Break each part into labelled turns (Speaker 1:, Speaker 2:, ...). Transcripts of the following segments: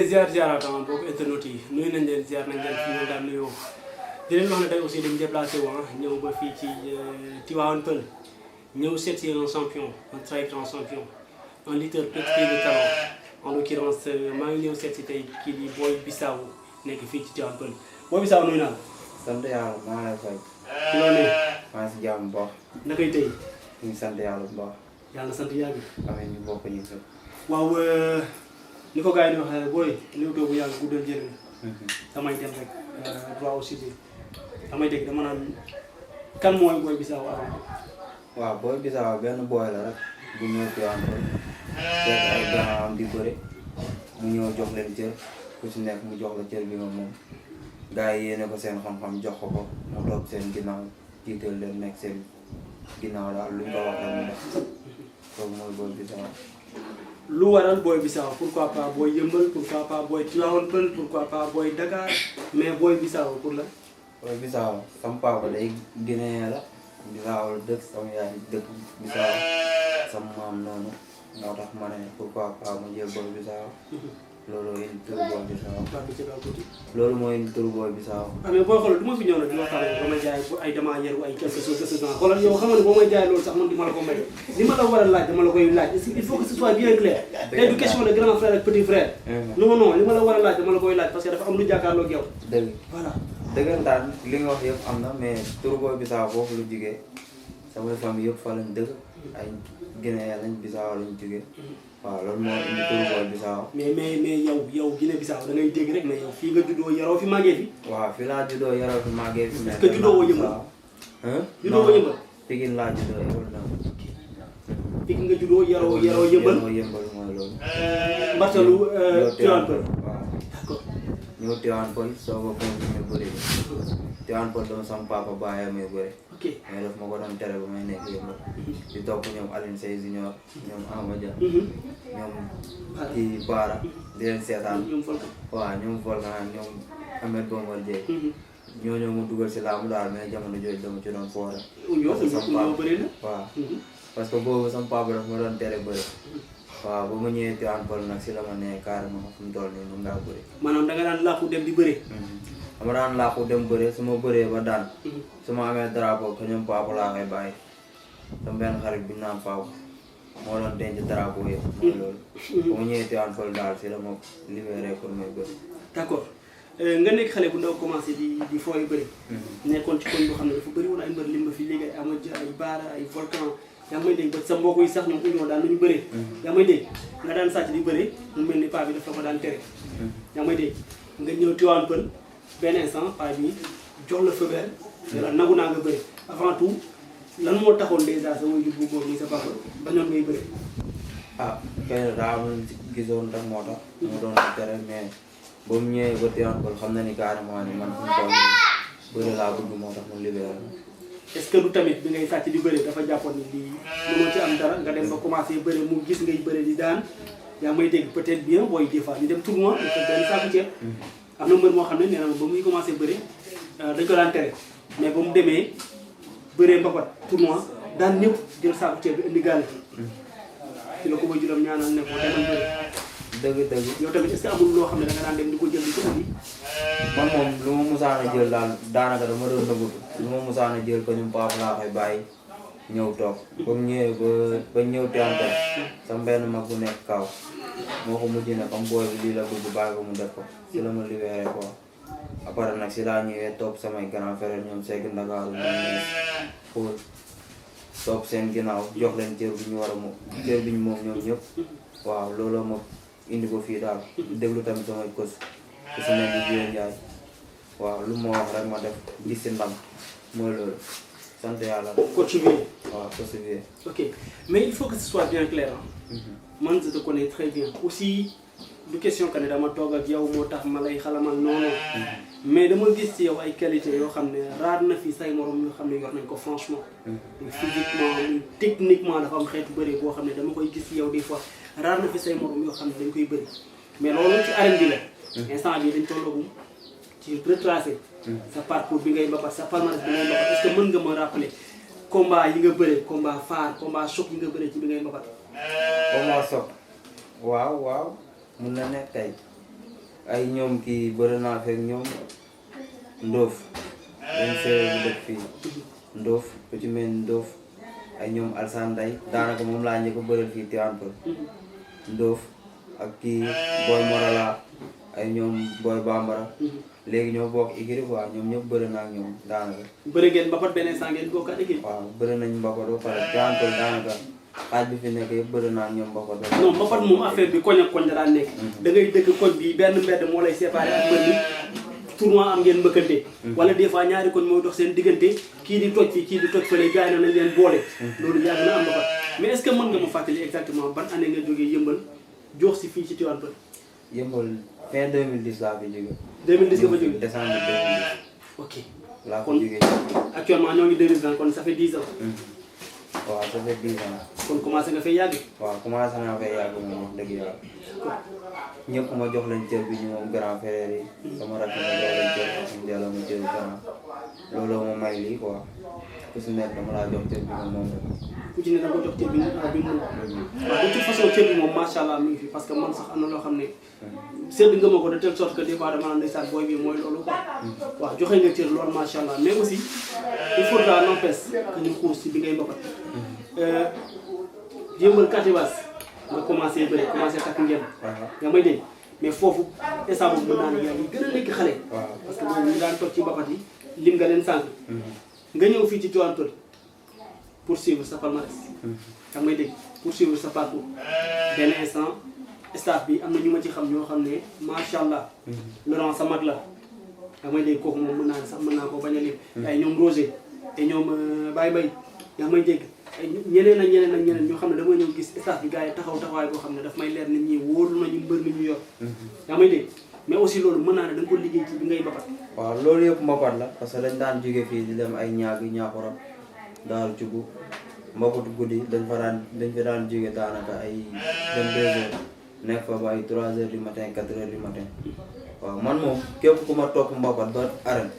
Speaker 1: ziar ziaratam bokk internet yi nuyu nañ leen ziar nañ leen fi ñu daan nuyoo di leen wax ne tey aussi dañu déplacé wu ñëw ba fii ci Tivaouane Peulh ñëw seet si un champion un très grand champion un lutteur pétri de talent en l'occurrence maa ngi ñëw seet si tey kii di Boy Bissau nekk fii ci Tivaouane Peulh Boy Bissau nuyu naa la.
Speaker 2: sant yàlla maa lay fay.
Speaker 1: ci loolu ne.
Speaker 2: maa ngi si jàmm bu baax.
Speaker 1: nakay tey.
Speaker 2: ñu ngi sant yàlla bu baax.
Speaker 1: yàlla sant yàgg.
Speaker 2: amiin ñu bokk ñu sëb.
Speaker 1: waaw ni ko gars yi di waxee booy Leewtoo bu yàgg guddal jëriñ. damay dem rek droit au sujet damay dégg dama naan kan mooy Boy Bissau avant.
Speaker 2: waaw Boy Bissau benn booy la rek bu ñëw Tivaouane Peulh fekk ay gànnaawam di bëre mu ñëw jox leen cër ku si nekk mu jox la cër bi nga moom gars yi yéene ko seen xam-xam jox ko mu toog seen ginnaaw jiital leen nekk seen ginnaaw daal luñ ko wax rek mu def kooku mooy Boy Bissau.
Speaker 1: lu waral Boy Bissau pourquoi pas Boy Yeumbeul pourquoi pas Boy Tivaouane Peulh pourquoi pas Boy Dakar mais Boy Bissau pour la.
Speaker 2: Boy Bissau sama papa day Guinéen la Bissau la dëkk sama yaay dëkk Bissau sama maam noonu moo tax ma ne pourquoi pas ma jël Boy Bissau loolu indi turu Boy Bissau. loolu mooy indi turu Boy Bissau.
Speaker 1: ah mais booy xoolal du ma fi ñëw nag di waxtaan ak dama jaay ay damaa yaru ay quelque chose xoolal yow xam nga ne boo may jaay loolu sax man di ma la ko may li ma la war a laaj dama la koy laaj il faut que ce soit bien clair. tey du question de grand frère ak petit frère. non non li ma la war a laaj dama la koy laaj parce que dafa am lu jàkkaarloo ak yow.
Speaker 2: dëgg
Speaker 1: voilà.
Speaker 2: dëggantaan li nga wax yëpp am na mais turu Boy Bissau foofu lu jugee sama famille yëpp fa lañ dëkk ay Guinéen lañ Bissau lañ jugee waaw loolu moo indi turu Boy Bissau.
Speaker 1: mais yow Guinée Bissau da ngay dégg rek mais yow fii nga juddoo yaroo fi màggee fi.
Speaker 2: waaw fii laa juddoo yaroo fi màggee fi.
Speaker 1: est-ce que juddoo woo Yeumbeul. juddoo woo Yeumbeul.
Speaker 2: Pikine laa juddoo Yeumbeul na.
Speaker 1: Pikine nga juddoo yaroo Yeumbeul.
Speaker 2: Yeumbeul mooy loolu.
Speaker 1: Mbartalu Tivaouane Peulh.
Speaker 2: waaw
Speaker 1: d'accord.
Speaker 2: ñëw Tivaouane Peulh soo ko continué bëri bi Tivaouane Peulh dama sama papa bàyyi may bëri.
Speaker 1: ok
Speaker 2: mais daf ma ko doon tere ba may nekk Yeumbeul. di topp ñoom Alioune Seye Junior ñoom Amadia. ñoom kii Baara di leen seetaan. waaw ñoom Volcan ñoom Ahmed Bombardier. ñooñu ma dugal si laamu daal mais jamono jooju dama ci doon foore. waaw parce que boobu sama papa daf ma doon tere bëri. waaw ba ma ñëwee Tivaouane Peulh nag si la ma nee carrément fu mu toll nii mun ngaa bëri.
Speaker 1: maanaam da nga daan làqu dem di bëri.
Speaker 2: dama daan làqu dem bëri su ma bëree ba daan. su ma amee drapeau ko ñoom papa laa koy bàyyi. sama benn xarit bi ñu naan papa moo doon denc drapeau yëpp. mooy loolu. ba ma ñëwee Tivaouane Peulh daal si la ma libéré pour may bëri.
Speaker 1: d'accord nga nekk xale bu ndaw commencé di fooy bëri. nekkoon ci koñ boo xam ne dafa bëri woon ay mbër lim ba fi léegi ay Amadia ay Baara ay Volcan. yaa ngi may dégg ba sa mbokk yi sax ñoom union daan nañu bëree. yaa ngi may dégg nga daan sàcc di bëree mu mel ni paa bi dafa ko daan tere. yaa ngi may dégg nga ñëw Tivaouane Peulh benn instant paa bi jox la feu vert. la nangu naa nga bëri avant tout lan moo taxoon dèjà sa waajur bu góor nii sa papa ba ñoom ngay bëri.
Speaker 2: ah xëy na daa am gisoon rek moo tax. mu doon tere mais ba mu ñëwee ba Tivaouane Peulh xam na ni carrément ni man fu mu toll nii bëri laa bëgg moo tax mu libéré la.
Speaker 1: est-ce que du tamit bi ngay sàcc di bëri dafa jàppoon ni lii mënoo ci am dara nga dem ba commencé bëri mu gis ngay bëri di daan yaa may dégg peut-être bien booy des fois di dem tournoi di ko benn saaku ceeb. am na mbër moo xam ne nee na ba muy commencé bëri dañ ko daan tere mais ba mu demee bëree mbapat tournoi daan ñëpp jël saaku ceeb bi indi gàll. ci la ko bay juróom ñaanal ne ko demal bëri.
Speaker 2: dëgg.
Speaker 1: yow tamit est-ce que amul loo xam ne da nga daan dem di ko jël di ko indi.
Speaker 2: man moom lu ma musaan a jël daal daanaka dama doon nëbbatu lu ma musaan a jël ko ñun papa laa koy bàyyi ñëw toog ba mu ñëwee ba ñëw Tivaouane Peulh sama benn mag bu nekk kaw moo ko mujj ne comme booy bi lii la bëgg bàyyi ko mu def ko si la ma libéré quoi après nag si laa ñëwee topp samay grand frère ñoom Seck Ndakaaru ñoom ne pour topp seen ginnaaw jox leen cër bi ñu war a moom cër bi ñu moom ñoom ñëpp waaw looloo ma indi ko fii daal déglu tamit samay kos ku si mel ni Vieux Ndiaye waaw lu ma wax rek ma def gis si ndam mooy loolu sant yàlla.
Speaker 1: coach bi.
Speaker 2: waaw coach bi.
Speaker 1: ok mais il faut que ce soit bien clair man je te connais très bien aussi du question que ne dama toog ak yow moo tax ma lay xalamal noonu mais dama gis ci yow ay qualité yoo xam ne raar na fi say morom yoo xam ne yor nañ ko franchement. physiquement techniquement dafa am xeetu bëri boo xam ne dama koy gis ci yow des fois raar na fi say morom yoo xam ne dañ koy bëri mais loolu ci arène bi la. instant bii dañ tollagum ci retracé. sa parcours bi ngay mbapat sa palmarès bi ngay mbapat est-ce que mën nga ma rappeler combat yi nga bëree combat phare combat choc yi nga bëree ci bi ngay mbapat.
Speaker 2: combat choc waaw mun na nekk tey ay ñoom kii bëri naa fekk ñoom Ndoof dañ séeréer bu dëkk fii Ndoof ku ci mel ni Ndoof ay ñoom Alsane Nday daanaka moom laa njëkk a bëral fii Tivaouane Peulh Ndoof ak kii Boy Morala ay ñoom Boy Bambara léegi ñoo bokk écurie quoi ñoom ñëpp bëri naa ak ñoom daanaka.
Speaker 1: bëri ngeen mbapat benn instant ngeen bokk ak équipe.
Speaker 2: waaw bëri nañ mbapat ba pare Tivaouane Peulh daanaka xaaj bi fi nekk yëpp bëri naa ak ñoom mbapat.
Speaker 1: non mbapat moom affaire bi koñ ak koñ daan nekk. da ngay dëkk koñ bi benn mbedd moo lay séparé ak mbër bi tournoi am ngeen mbëkkante. wala des fois ñaari koñ moo dox seen diggante kii di toj fii kii di toj fële gars yi nañ leen boole. loolu yàgg na am mbapat mais est ce que mën nga ma fàttali exactement ban année nga jógee yëmbal jox si fii ci Tivaouane Peulh.
Speaker 2: yëmbal fin 2010 laa fi jóge.
Speaker 1: 2010 nga fa jóge.
Speaker 2: décembre 2010.
Speaker 1: ok
Speaker 2: laa ko
Speaker 1: kon
Speaker 2: jógee.
Speaker 1: actuellement ñoo ngi 2020 kon ça fait 10 ans.
Speaker 2: waaw ça fait 10 ans.
Speaker 1: kon commencé nga fay yàgg.
Speaker 2: waaw commencé naa fay yàgg moom wax dëgg yàlla. ñëpp ma jox leen cër bi ñu moom grand frère yi. sama rakk ma jox leen cër ak Ndella ma jël grand. looloo ma may lii quoi ku si nekk dama laa jox cër bi moom moom rek.
Speaker 1: ku ci ne da nga ko jox cër bi mu bi mu waaw de toute façon cër bi moom macha allah mi ngi fi parce que man sax am na loo xam ne sédd nga ma ko de telle sorte que des fois dama naan ndeysaan booy bi mooy loolu quoi waaw joxe nga cër loolu macha allah mais aussi il faudra n'empêche que ñu xuus si bi ngay mbapat yëmbal Katibaas nga commencé bëri commencé takk ngeen nga may dégg mais foofu instant boobu mën naa ne yaa ngi gën a nekk xale parce que boobu ñu daan toog ci mbapat yi lim nga leen sànq nga ñëw fii ci Tivaouane Peulh poursuivre sa palmarès. xam ngay dégg poursuivre sa parcours. benn instant staff bi am na ñu ma ci xam ñoo xam ne macha allah. Laurent sa mag la. xam ngay dégg kooku moom mën naa ne sax mën naa koo bañ a lim. ay ñoom Roger te ñoom Baye Mbaye yaa may dégg ay ñeneen ak ñeneen ak ñeneen ñoo xam ne dama ñëw gis staff bi gars yi taxaw taxawaay boo xam ne daf may leer nit ñi wóolu nañu mbër mi ñu yor. yaa may dégg mais aussi loolu mën naa ne da nga ko liggéey ci bi ngay mbapat.
Speaker 2: waaw loolu yëpp mbapat la parce que dañ daan jóge fii di dem ay ñaaxura daal jugu mbapatu guddi dañ fa daan jóge daanaka ay 22 heures nekk fa ba ay 3 heures du matin 4 heures du matin waaw man moom képp ku ma topp mbapat ba arène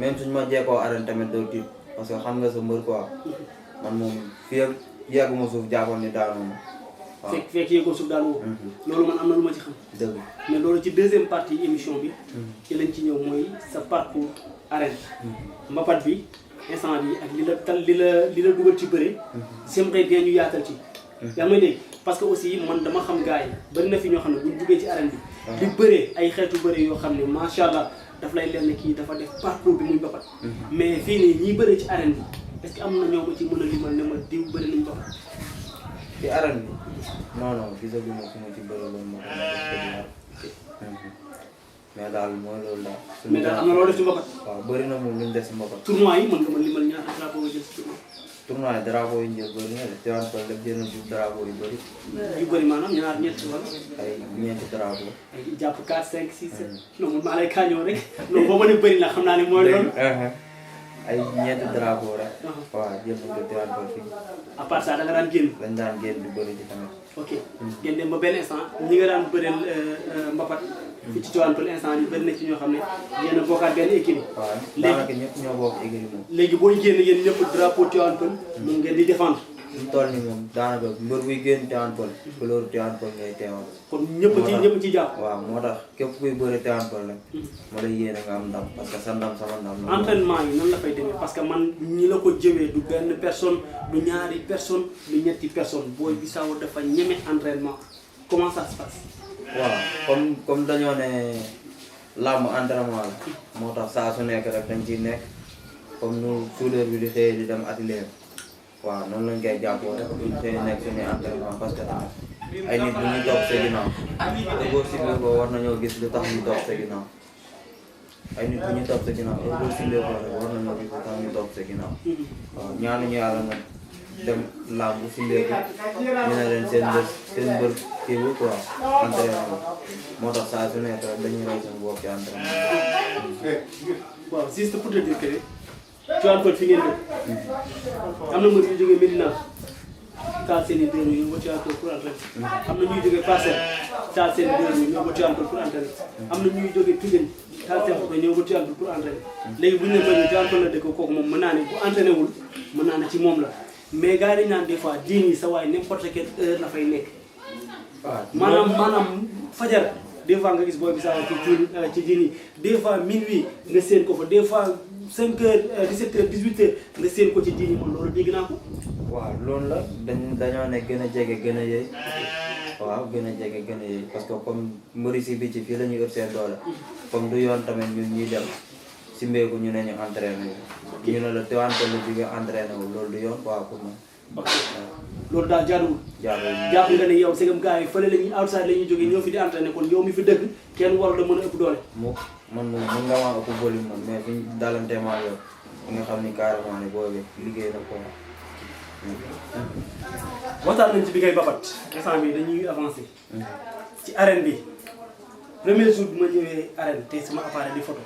Speaker 2: même suñ ma jeekoo arène tamit doo tiit parce que xam nga sa mbër quoi man moom fii ak yegguma suuf jàppoon ni daanu ma waaw
Speaker 1: fekk yeggoo suuf daal woo loolu man am na lu ma ci xam
Speaker 2: dëgg
Speaker 1: mais loolu ci deuxième partie émission bi ci lañ ci ñëw mooy sa parcours arène mbapat bi instant bi ak li la dugal ci bëre j'aimerais bien ñu yaatal ci yaa may dégg parce que aussi man dama xam gars yi bari na fi ñoo xam ne buñ jugee ci arène bi di bëree ay xeetu bëre yoo xam ne macha allah daf lay leen ne kii dafa def parcours bi muy mbapat mais fii nii ñiy bëree ci arène bi est-ce que am na ñoo ma ci mën a limal ne ma diw bëri nañ mbapat
Speaker 2: ci arène bi non non gisaguma ku ma ci bëre loolu ma ko mais daal mooy loolu daal.
Speaker 1: mais daal am na loo def ci mbapat.
Speaker 2: waaw bëri na moom lu ñu def si mbapat.
Speaker 1: tournoi yi mën nga ma limal ñaata drapeau nga jël si tournoi.
Speaker 2: tournoi yi drapeau yi ñu jël bëri na de Tivaouane Peulh def jël na ci drapeau yu bëri.
Speaker 1: yu bëri maanaam ñaar ñett wala.
Speaker 2: ay ñeenti drapeau.
Speaker 1: ay jàpp 4 5 6 7. non man maa lay kaañoo rek. non boo ma ne bëri na xam naa ne mooy loolu.
Speaker 2: ay ñeenti drapeau rek. waaw jël nañ ko Tivaouane Peulh fii.
Speaker 1: à part ça da nga daan génn.
Speaker 2: dañ daan génn du bëri ci tamit.
Speaker 1: ok ngeen dem ba benn instant ñi nga daan bëreel mbapat. fii ci Tivaouane Peulh instant yi bëri na ci ñoo xam ne yéen a bokkaat benn équipe.
Speaker 2: waaw daanaka ñëpp ñoo bokk équipe moom.
Speaker 1: léegi booy génn yéen ñëpp drapeau Tivaouane Peulh. moom ngeen di défendre.
Speaker 2: ñu toll ni moom daanaka mbër buy génn Tivaouane Peulh. couleur Tivaouane Peulh ngay teewal.
Speaker 1: kon ñëpp ci jàpp.
Speaker 2: waaw moo tax képp kuy bëre Tivaouane Peulh rek. ma lay yéene nga am ndam parce que sa ndam sama ndam.
Speaker 1: entraînement yi nan la fay demee parce que man ñi la ko jëmee du benn personne du ñaari personne du ñetti personne booy Bissau dafa ñeme entraînement comment ça se passe.
Speaker 2: waaw comme dañoo ne làmb entraînement la moo tax saa su nekk rek dañ ciy nekk comme nu soudeur bi di xëyee di dem atelier waaw noonu lañ koy jàppoo rek duñ xëy nekk suñuy entraînement parce que tamit ay nit bu ñuy toog sa ginnaaw te boo sibbee ko war nañoo gis lu tax ñu toog sa ginnaaw ay nit bu ñu toog sa ginnaaw te boo sibbee ko rek war nañoo gis lu tax ñu toog sa ginnaaw waaw ñaanuñu yàlla nag dem làmb simbee ko ñu ne leen seen mbër kii bu quoi entraînement moo tax saa su nekk rek dañuy rey seen bopp ci entraînement.
Speaker 1: waaw juste pour te dire que Tivaouane Peulh fi ngeen dëkk am na mbër yu jógee Médina taal seen i dér ñëw ba Tivaouane Peulh pour entraîner am na ñuy jógee Parcelles taal seen i dér ñëw ba Tivaouane Peulh pour entraîner am na ñuy jógee Pikine taal seen oto ñëw ba Tivaouane Peulh pour entraîner léegi bu ñu ne bëri Tivaouane Peulh la dëkk kooku moom mën naa ne bu entraîné wul mën naa ne ci moom la mais gars yi dañ naan des fois diin yi sa waay n'importe quelle heure la fay nekk.
Speaker 2: waaw
Speaker 1: maanaam fajar des fois nga gis booy bi sax ci jini des fois minuit nga seen ko fa des fois 5 heures 17 heures 18 heures nga seen ko ci jini man loolu dégg naa ko.
Speaker 2: waaw loolu la dañoo ne gën a jege gën a yëy waaw gën a jege gën a yëy parce que comme mbëri si bi ci fii la ñuy ëpp seen doole comme du yoon tamit ñun ñuy dem si mbéeku ñu ne ñu entraîné wu ñu ne la Tivaouane Peulh la jóge entraîné wu loolu du yoon quoi pour man.
Speaker 1: ok loolu daal jaaduwul.
Speaker 2: jaaduwul
Speaker 1: jàpp nga ne yow segam gars yi fële la ñuy outside la ñuy jógee ñëw fi di entraîné kon yow mi fi dëgg kenn war la mën a ëpp doole.
Speaker 2: man moom mën nga maa ëpp volume man mais fi ñu dalante maa yow nga xam ni carrément ne boobu liggéey na ko.
Speaker 1: waxtaan nañ ci bi ngay babat instant bi dañuy avancé. ci arène bi premier jour bi ma ñëwee arène te sama appareil di photo.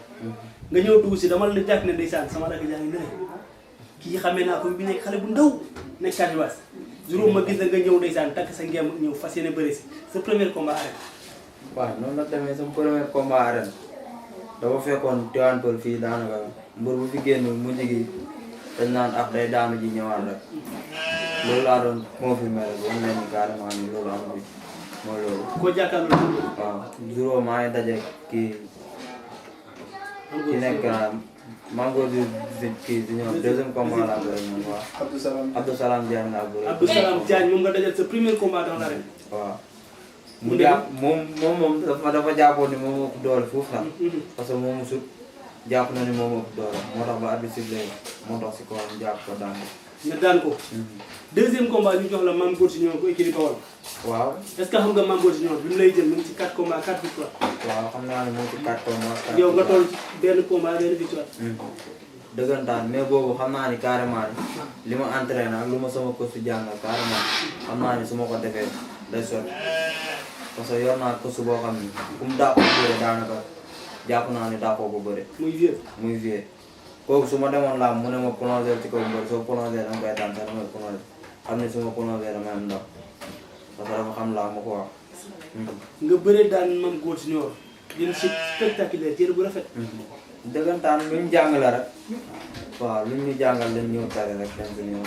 Speaker 1: nga ñëw dugg si dama la jàpp ne ndeysaan sama rakk jaa ngi nële kii xamee naa ko bi nekk xale bu ndaw nekk Casamance juróom ma gis la nga ñëw ndeysaan takk sa ngeem ñëw fas yéene bëri si sa premier combat arène.
Speaker 2: waaw noonu la demee sama premier combat arène dafa fekkoon Tivaouane Peulh fii daanaka mbër bu fi génn mujj gi dañ naan ak day daanu ji ñëwaat rek loolu laa doon confirmé rek wan leen ni carrément ni loolu am bi mooy loolu.
Speaker 1: koo jàkkaarloo.
Speaker 2: waaw juróom maa ngi daje kii. ki nekk Mango bi kii di ñëw deuxième combat laa bëri moom waaw. Abdou Salam Diagne laa bëri.
Speaker 1: Abdou Salam Diagne moom nga dajal sa premier combat dans l'arène.
Speaker 2: waaw. mu jàpp moom dafa jàppoon ni moom ëpp doole foofu nag. parce que moom sut jàpp na ni moom ëpp doole moo tax ba arbitre sifflé moo tax si kawam jàpp ko daan ko.
Speaker 1: nga daan ko. deuxième combat ñu jox la Mame Goor Junior ko écurie Bawol.
Speaker 2: waaw.
Speaker 1: est-ce que xam nga Mame Goor Junior bi mu lay jël mu ngi ci 4 combats 4 victoires.
Speaker 2: waaw xam naa ne moom ci 4 combats.
Speaker 1: yow nga toll benn combat benn victoire.
Speaker 2: dëggantaan mais boobu xam naa ni carrément li ma entraîné ak lu ma sama coach si jàngal carrément xam naa ni su ma ko defee day sotti parce que yor naa coach boo xam ni ku mu dàqoo bëre daanaka jàpp naa ni dàqoo ko bëre. muy vieux. kooku su ma demoon laa mu ne ma plongé ci kaw mbër soo plongé dama koy daan sax damay plongé xam ne su ma plongé damay am ndax parce que dafa xam laa ma ko wax.
Speaker 1: nga bëree daan Mame Goor Junior dina si spectaculaire jërë bu rafet.
Speaker 2: dëggantaan lu ñu jàng la rek waaw lu ñu jàngal lañ ñëw tare rek dem si ñëw.